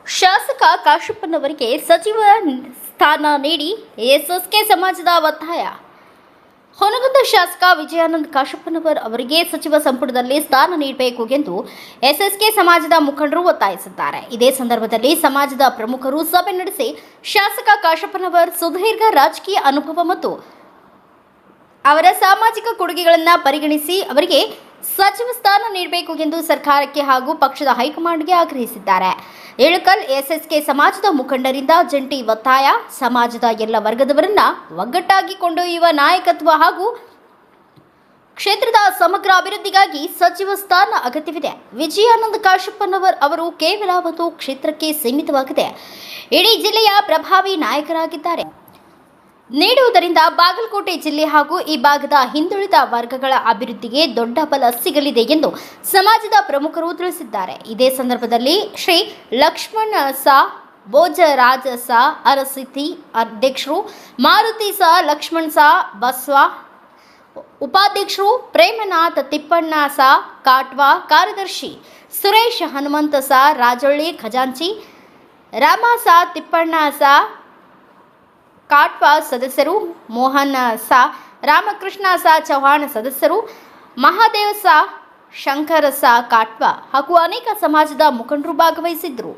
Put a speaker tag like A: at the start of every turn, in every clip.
A: ಶಾಸಕ ಕಾಶಪ್ಪನವರಿಗೆ ಸಚಿವ ಸ್ಥಾನ ನೀಡಿ ಎಸ್ಎಸ್ಕೆ ಸಮಾಜದ ಒತ್ತಾಯ. ಹೊನಗುಂದ ಶಾಸಕ ವಿಜಯಾನಂದ ಕಾಶಪ್ಪನವರ್ ಅವರಿಗೆ ಸಚಿವ ಸಂಪುಟದಲ್ಲಿ ಸ್ಥಾನ ನೀಡಬೇಕು ಎಂದು ಎಸ್ಎಸ್ಕೆ ಸಮಾಜದ ಮುಖಂಡರು ಒತ್ತಾಯಿಸಿದ್ದಾರೆ. ಇದೇ ಸಂದರ್ಭದಲ್ಲಿ ಸಮಾಜದ ಪ್ರಮುಖರು ಸಭೆ ನಡೆಸಿ ಶಾಸಕ ಕಾಶಪ್ಪನವರ್ ಸುದೀರ್ಘ ರಾಜಕೀಯ ಅನುಭವ ಮತ್ತು ಅವರ ಸಾಮಾಜಿಕ ಕೊಡುಗೆಗಳನ್ನು ಪರಿಗಣಿಸಿ ಅವರಿಗೆ ಸಚಿವ ಸ್ಥಾನ ನೀಡಬೇಕು ಎಂದು ಸರ್ಕಾರಕ್ಕೆ ಹಾಗೂ ಪಕ್ಷದ ಹೈಕಮಾಂಡ್ಗೆ ಆಗ್ರಹಿಸಿದ್ದಾರೆ. ಇಳಕಲ್ ಎಸ್ಎಸ್ಕೆ ಸಮಾಜದ ಮುಖಂಡರಿಂದ ಜಂಟಿ ಒತ್ತಾಯ. ಸಮಾಜದ ಎಲ್ಲ ವರ್ಗದವರನ್ನ ಒಗ್ಗಟ್ಟಾಗಿ ಕೊಂಡೊಯ್ಯುವ ನಾಯಕತ್ವ ಹಾಗೂ ಕ್ಷೇತ್ರದ ಸಮಗ್ರ ಅಭಿವೃದ್ಧಿಗಾಗಿ ಸಚಿವ ಸ್ಥಾನ ಅಗತ್ಯವಿದೆ. ವಿಜಯಾನಂದ ಕಾಶಪ್ಪನವರ್ ಅವರು ಕೇವಲ ಒಂದು ಕ್ಷೇತ್ರಕ್ಕೆ ಸೀಮಿತವಾಗಿದೆ, ಇಡೀ ಜಿಲ್ಲೆಯ ಪ್ರಭಾವಿ ನಾಯಕರಾಗಿದ್ದಾರೆ. ನೀಡುವುದರಿಂದ ಬಾಗಲಕೋಟೆ ಜಿಲ್ಲೆ ಹಾಗೂ ಈ ಭಾಗದ ಹಿಂದುಳಿದ ವರ್ಗಗಳ ಅಭಿವೃದ್ಧಿಗೆ ದೊಡ್ಡ ಬಲ ಸಿಗಲಿದೆ ಎಂದು ಸಮಾಜದ ಪ್ರಮುಖರು ತಿಳಿಸಿದ್ದಾರೆ. ಇದೇ ಸಂದರ್ಭದಲ್ಲಿ ಶ್ರೀ ಲಕ್ಷ್ಮಣ ಸಾ, ಭೋಜರಾಜ ಸಾ ಅರಸಿತಿ ಅಧ್ಯಕ್ಷರು, ಮಾರುತಿ ಸಾ, ಲಕ್ಷ್ಮಣ್ ಸಾ ಬಸ್ವ ಉಪಾಧ್ಯಕ್ಷರು, ಪ್ರೇಮನಾಥ್ ತಿಪ್ಪಣ್ಣ ಸಾ ಕಾಟ್ವಾ ಕಾರ್ಯದರ್ಶಿ, ಸುರೇಶ್ ಹನುಮಂತ ಸಾ ರಾಜೊಳ್ಳಿ ಖಜಾಂಚಿ, ರಾಮ ಸಾ ತಿಪ್ಪಣ್ಣ ಸಾ ಕಾಟ್ವಾ ಸದಸ್ಯರು, ಮೋಹನ್ ಸಾ, ರಾಮಕೃಷ್ಣ ಸಾ ಚೌಹಾಣ್ ಸದಸ್ಯರು, ಮಹಾದೇವ್ ಸಾ, ಶಂಕರ ಸಾ ಕಾಟ್ವಾ ಹಾಗೂ ಅನೇಕ ಸಮಾಜದ ಮುಖಂಡರು ಭಾಗವಹಿಸಿದ್ದರು.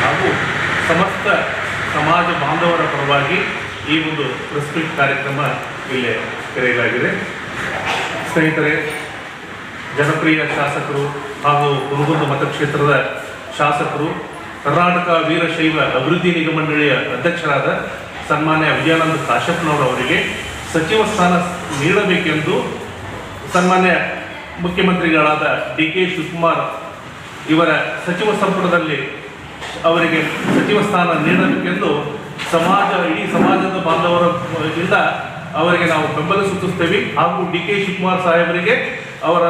B: ಹಾಗೂ ಸಮಸ್ತ ಸಮಾಜ ಬಾಂಧವರ ಪರವಾಗಿ ಈ ಒಂದು ಪ್ರೆಸ್ ಮೀಟ್ ಕಾರ್ಯಕ್ರಮ ಇಲ್ಲೇ ಕರೆಯಲಾಗಿದೆ. ಸ್ನೇಹಿತರೆ, ಜನಪ್ರಿಯ ಶಾಸಕರು ಹಾಗೂ ಹುನಗುಂದ ಮತಕ್ಷೇತ್ರದ ಶಾಸಕರು, ಕರ್ನಾಟಕ ವೀರಶೈವ ಅಭಿವೃದ್ಧಿ ನಿಗಮ ಮಂಡಳಿಯ ಅಧ್ಯಕ್ಷರಾದ ಸನ್ಮಾನ್ಯ ವಿಜಯಾನಂದ ಕಾಶಪ್ಪನವರವರಿಗೆ ಸಚಿವ ಸ್ಥಾನ ನೀಡಬೇಕೆಂದು ಸನ್ಮಾನ್ಯ ಮುಖ್ಯಮಂತ್ರಿಗಳಾದ ಡಿ.ಕೆ. ಶಿವಕುಮಾರ್ ಇವರ ಸಚಿವ ಸಂಪುಟದಲ್ಲಿ ಅವರಿಗೆ ಸಚಿವ ಸ್ಥಾನ ನೀಡಬೇಕೆಂದು ಇಡೀ ಸಮಾಜದ ಬಾಂಧವರಿಂದ ಅವರಿಗೆ ನಾವು ಬೆಂಬಲ ಸೂಚಿಸುತ್ತೇವೆ. ಹಾಗೂ ಡಿ.ಕೆ. ಶಿವಕುಮಾರ್ ಸಾಹೇಬರಿಗೆ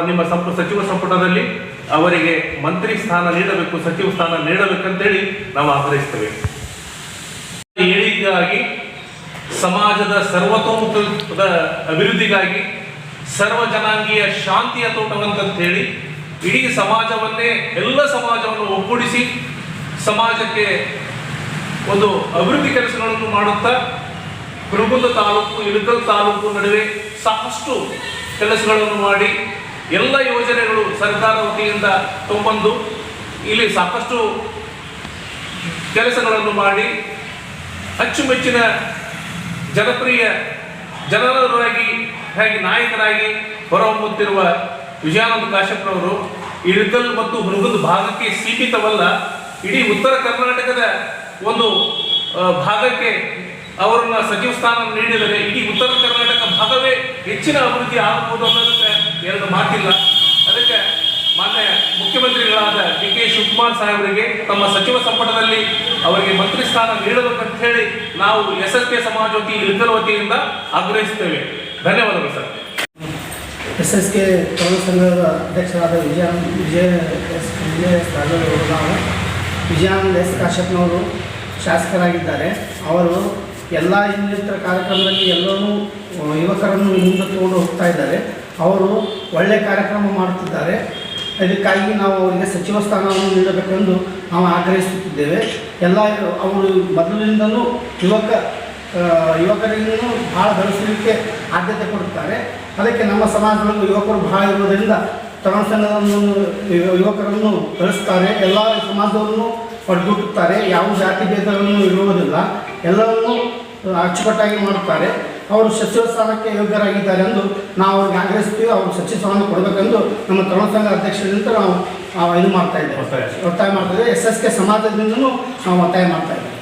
B: ನಿಮ್ಮ ಸಚಿವ ಸಂಪುಟದಲ್ಲಿ ಅವರಿಗೆ ಮಂತ್ರಿ ಸ್ಥಾನ ನೀಡಬೇಕು, ಸಚಿವ ಸ್ಥಾನ ನೀಡಬೇಕಂತೇಳಿ ನಾವು ಆಗ್ರಹಿಸ್ತೇವೆ. ಏಳಿಗೆಗಾಗಿ, ಸಮಾಜದ ಸರ್ವತೋಮುಖದ ಅಭಿವೃದ್ಧಿಗಾಗಿ, ಸರ್ವ ಜನಾಂಗೀಯ ಶಾಂತಿಯ ತೋಟವಂತ ಹೇಳಿ ಇಡೀ ಸಮಾಜವನ್ನೇ, ಎಲ್ಲ ಸಮಾಜವನ್ನು ಒಗ್ಗೂಡಿಸಿ ಸಮಾಜಕ್ಕೆ ಒಂದು ಅಭಿವೃದ್ಧಿ ಕೆಲಸಗಳನ್ನು ಮಾಡುತ್ತಾ ಹುನಗುಂದ ತಾಲೂಕು, ಇಳಕಲ್ ತಾಲೂಕು ನಡುವೆ ಸಾಕಷ್ಟು ಕೆಲಸಗಳನ್ನು ಮಾಡಿ ಎಲ್ಲ ಯೋಜನೆಗಳು ಸರ್ಕಾರ ವತಿಯಿಂದ ತೊಂಬಂದು ಇಲ್ಲಿ ಸಾಕಷ್ಟು ಕೆಲಸಗಳನ್ನು ಮಾಡಿ ಅಚ್ಚುಮೆಚ್ಚಿನ ಜನಪ್ರಿಯ ಜನರಾಗಿ ಹೇಗೆ ನಾಯಕರಾಗಿ ಹೊರಹೊಮ್ಮುತ್ತಿರುವ ವಿಜಯಾನಂದ ಕಾಶ್ಯಪ್ರವರು ಇಳಕಲ್ ಮತ್ತು ಹುನಗುಂದ ಭಾಗಕ್ಕೆ ಸೀಮಿತವಲ್ಲ, ಇಡೀ ಉತ್ತರ ಕರ್ನಾಟಕದ ಒಂದು ಭಾಗಕ್ಕೆ ಅವರನ್ನ ಸಚಿವ ಸ್ಥಾನ ನೀಡಿದರೆ ಇಡೀ ಉತ್ತರ ಕರ್ನಾಟಕ ಭಾಗವೇ ಹೆಚ್ಚಿನ ಅಭಿವೃದ್ಧಿ ಆಗಬಹುದು ಅನ್ನೋದಕ್ಕೆ ಎರಡು ಮಾತಿಲ್ಲ. ಅದಕ್ಕೆ ಮಾನ್ಯ ಮುಖ್ಯಮಂತ್ರಿಗಳಾದ ಡಿ.ಕೆ. ಶಿವಕುಮಾರ್ ಸಾಹೇಬರಿಗೆ ತಮ್ಮ ಸಚಿವ ಸಂಪುಟದಲ್ಲಿ ಅವರಿಗೆ ಮಂತ್ರಿ ಸ್ಥಾನ ನೀಡಬೇಕಂತ ಹೇಳಿ ನಾವು ಎಸ್.ಎಸ್.ಕೆ. ಸಮಾಜ ಇಳಕಲ್ ವತಿಯಿಂದ ಆಗ್ರಹಿಸುತ್ತೇವೆ. ಧನ್ಯವಾದಗಳು ಸರ್.
C: ಎಸ್.ಎಸ್.ಕೆ. ತರುಣ ಸಂಘದ ಅಧ್ಯಕ್ಷರಾದ ವಿಜಯ ಎಸ್ ರಾಜವರು ನಾವು ವಿಜಯಾನಂದ ಎಸ್ ಕಾಶ್ಯಪ್ನವರು ಶಾಸಕರಾಗಿದ್ದಾರೆ. ಅವರು ಎಲ್ಲ ಇನ್ನಿತರ ಕಾರ್ಯಕ್ರಮದಲ್ಲಿ ಎಲ್ಲರೂ ಯುವಕರನ್ನು ಮುಂದೆ ತಗೊಂಡು ಹೋಗ್ತಾ ಇದ್ದಾರೆ. ಅವರು ಒಳ್ಳೆಯ ಕಾರ್ಯಕ್ರಮ ಮಾಡುತ್ತಿದ್ದಾರೆ. ಇದಕ್ಕಾಗಿ ನಾವು ಅವರಿಗೆ ಸಚಿವ ಸ್ಥಾನವನ್ನು ನೀಡಬೇಕೆಂದು ನಾವು ಆಗ್ರಹಿಸುತ್ತಿದ್ದೇವೆ. ಎಲ್ಲ ಅವರು ಮೊದಲಿನಿಂದಲೂ ಯುವಕರಿಗೂ ಭಾಳ ಬೆಳೆಸಲಿಕ್ಕೆ ಆದ್ಯತೆ ಕೊಡುತ್ತಾರೆ. ಅದಕ್ಕೆ ನಮ್ಮ ಸಮಾಜದಲ್ಲೂ ಯುವಕರು ಭಾಳ ಇರುವುದರಿಂದ ತರುಣ ಸಂಘವನ್ನು ಯುವಕರನ್ನು ಬೆಳೆಸ್ತಾರೆ. ಎಲ್ಲ ಸಮಾಜವನ್ನು ಒಡ್ಗೂಡುತ್ತಾರೆ. ಯಾವ ಜಾತಿ ಭೇದಗಳನ್ನು ಇರುವುದಿಲ್ಲ, ಎಲ್ಲವನ್ನೂ ಅಚ್ಚುಕಟ್ಟಾಗಿ ಮಾಡುತ್ತಾರೆ. ಅವರು ಸಚಿವ ಸ್ಥಾನಕ್ಕೆ ಯೋಗ್ಯರಾಗಿದ್ದಾರೆ ಎಂದು ನಾವು ಅವ್ರಿಗೆ ಆಗ್ರಹಿಸ್ತೀವಿ. ಅವರು ಸಚಿವ ಸ್ಥಾನ ಕೊಡಬೇಕೆಂದು ನಮ್ಮ ತರುಣ ಸಂಘ ಅಧ್ಯಕ್ಷರಿಂದ ನಾವು ಇದು ಮಾಡ್ತಾ ಇದ್ದೇವೆ, ಒತ್ತಾಯ ಮಾಡ್ತಾ ಇದ್ದೇವೆ. ಎಸ್.ಎಸ್.ಕೆ. ಸಮಾಜದಿಂದಲೂ ನಾವು ಒತ್ತಾಯ ಮಾಡ್ತಾ ಇದ್ದೇವೆ.